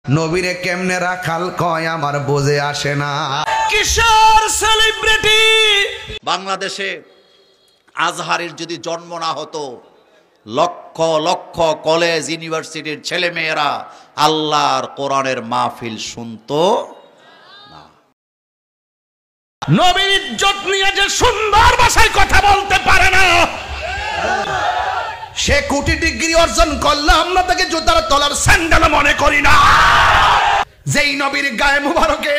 নবীরে কেমনে রাখাল কয় আমার বোঝে আসে না। কিশোর সেলিব্রিটি বাংলাদেশে আজহারের যদি জন্ম না হতো, লক্ষ লক্ষ কলেজ ইউনিভার্সিটির ছেলে মেয়েরা আল্লাহর কোরআনের মাহফিল শুনতো না। নবীর ইজ্জত নিয়ে যে সুন্দর ভাষায় কথা বলতে পারে না, সে কোটি ডিগ্রি অর্জন করলে আমরা তাকে জুতার তলার স্যান্ডেল মনে করি না। যেই নবীর গায়ে মুবারকে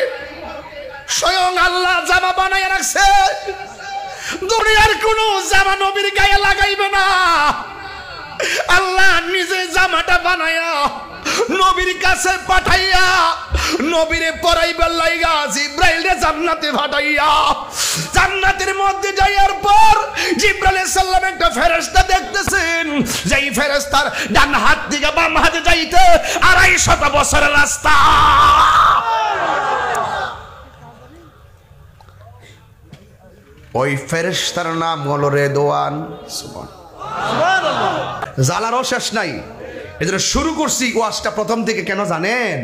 স্বয়ং আল্লাহ জামা বানায় রাখছে, দুনিয়ার কোন জামা নবীর গায়ে লাগাইবে না। আল্লাহ নিজে জামাটা বানায়া নবীর কাছে পাঠাইয়া নবীরে পরাইবার লাইগা জিব্রাইলরে জান্নাতে পাঠাইয়া জান্নাতের মধ্যে যাওয়ার পর জিব্রাইল আলাইহিস সালাম একটা ফেরেশতা দেখতেছেন, যেই ফেরেশতার ডান হাত থেকে বাম হাতে যাইতে 250 বছরের রাস্তা। ওই ফেরেশতার নাম হলো রেদওয়ান। জালারও শেষ নাই, এজন্য শুরু করছি ওয়াজটা প্রথম থেকে। কেন জানেন?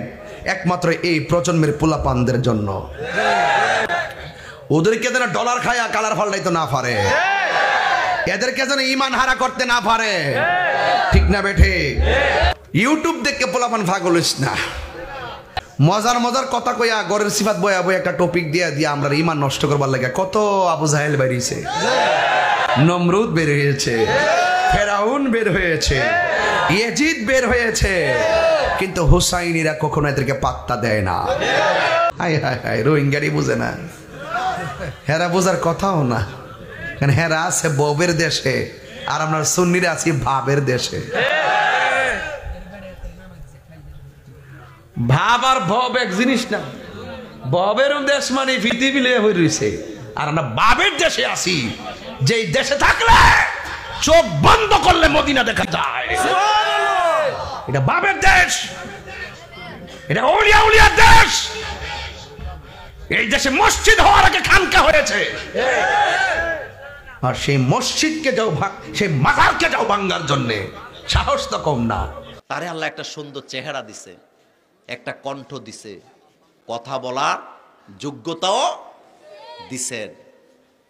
একমাত্র এই প্রজন্মের পোলাপানদের জন্য। ওদেরকে যেন ডলার খায়া কালার ফাল্টাইতে না পারে, এদেরকে যেন ইমান হারা করতে না পারে। ঠিক না বেঠে? ইউটিউব দেখে পোলাপান পাগল হইস না। মজার মজার কথা কইয়া গরের সিফাত বয়া বই একটা টপিক দিয়া দিয়া আমরা ইমান নষ্ট করবার লাগে। কত আবু জাহেল বেরিয়েছে, নমরুদ বের হয়েছে, ফেরাউন বের হয়েছে, ইয়াজিদ বের হয়েছে, কিন্তু হুসাইনিরা কখনো এদেরকে পাত্তা দেয় না। হাই হাই হাই, রোহিঙ্গারি বুঝে না, হেরা বোঝার কথাও না। কারণ হেরা আছে ববের দেশে আর আমরা সুন্নিরা আছি ভাবের দেশে। ভাব আর ভব এক জিনিস না। ববের দেশ মানে পৃথিবী লয়ে হয়ে রয়েছে, আর আমরা বাবের দেশে আছি, যেই দেশে থাকলে চোখ বন্ধ করলে মদিনা দেখা যায়। এটা বাবের দেশ, এটা আউলিয়া উলিয়ার দেশ। এই দেশে মসজিদ হওয়ার আগে খানকা হয়েছে, আর সেই মসজিদকে যাও সেই মাজারকে যাও ভাঙার জন্য সাহস তো কম না। তারে আল্লাহ একটা সুন্দর চেহারা দিছে, একটা কণ্ঠ দিছে, কথা বলার যোগ্যতাও দিছেন।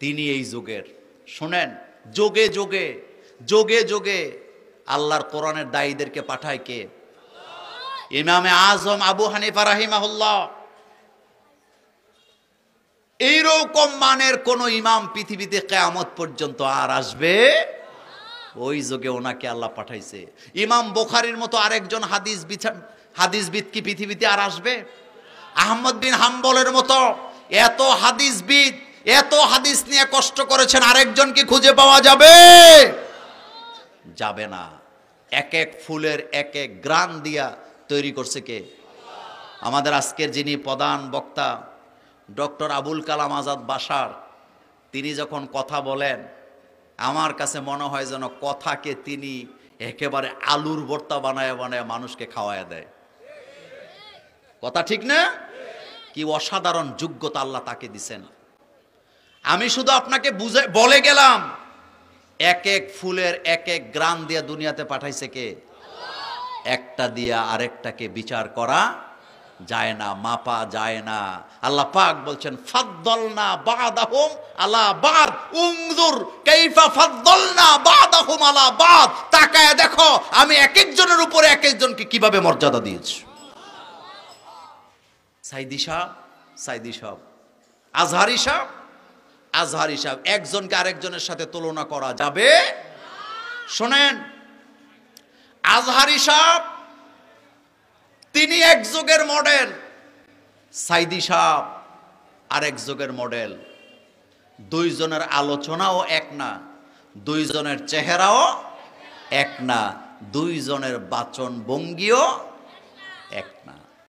তিনি এই যুগের, শোনেন, যোগে যোগে যোগে যোগে আল্লাহর কোরআনের দায়ীদেরকে পাঠায় কে? ইমামে আজম আবু হানিফা রাহিমাহুল্লাহ। এইরকম মানের কোন ইমাম পৃথিবীতে কিয়ামত পর্যন্ত আর আসবে? ওই যুগে ওনাকে আল্লাহ পাঠাইছে। ইমাম বুখারীর মতো আরেকজন হাদিসবিদ কি পৃথিবীতে আর আসবে? আহমদ বিন হাম্বলের মতো এত হাদিসবিদ, এত হাদিস নিয়ে কষ্ট করেছেন, আরেকজন কি খুঁজে পাওয়া যাবে? যাবে না। এক এক ফুলের এক এক গ্রান দিয়া তৈরি করছে কে? আমাদের আজকের যিনি প্রধান বক্তা ডক্টর আবুল কালাম আজাদ বাশার, তিনি যখন কথা বলেন আমার কাছে মনে হয় যেন কথাকে তিনি একেবারে আলুর ভর্তা বানায় বানায় মানুষকে খাওয়ায় দেয়। কথা ঠিক না? কি অসাধারণ যোগ্যতা আল্লাহ তাকে দিছেন। আমি শুধু আপনাকে বলে গেলাম, এক এক ফুলের এক এক গ্রান দিয়া দুনিয়াতে পাঠাইছে কে? একটা দিয়া আরেকটাকে বিচার করা যায় না, মাপা যায় না। আল্লাহ পাক বলছেন ফাদ্দালনা বা'দাহুম আলা বা'দ, উনজুর কাইফা ফাদ্দালনা বা'দাহুম আলা বা'দ। তাকায় দেখো আমি এক একজনের উপরে এক একজনকে কিভাবে মর্যাদা দিয়েছি। সাইদি সাহেব, আজহারি সাহেব, একজনকে আরেকজনের সাথে তুলনা করা যাবে? শোনেন, আজহারি সাহেব তিনি এক যুগের মডেল, সাইদি সাহেব আরেক যুগের মডেল। দুইজনের আলোচনাও এক না, দুইজনের চেহারাও এক না, দুইজনের বাচন ভঙ্গিও এক না।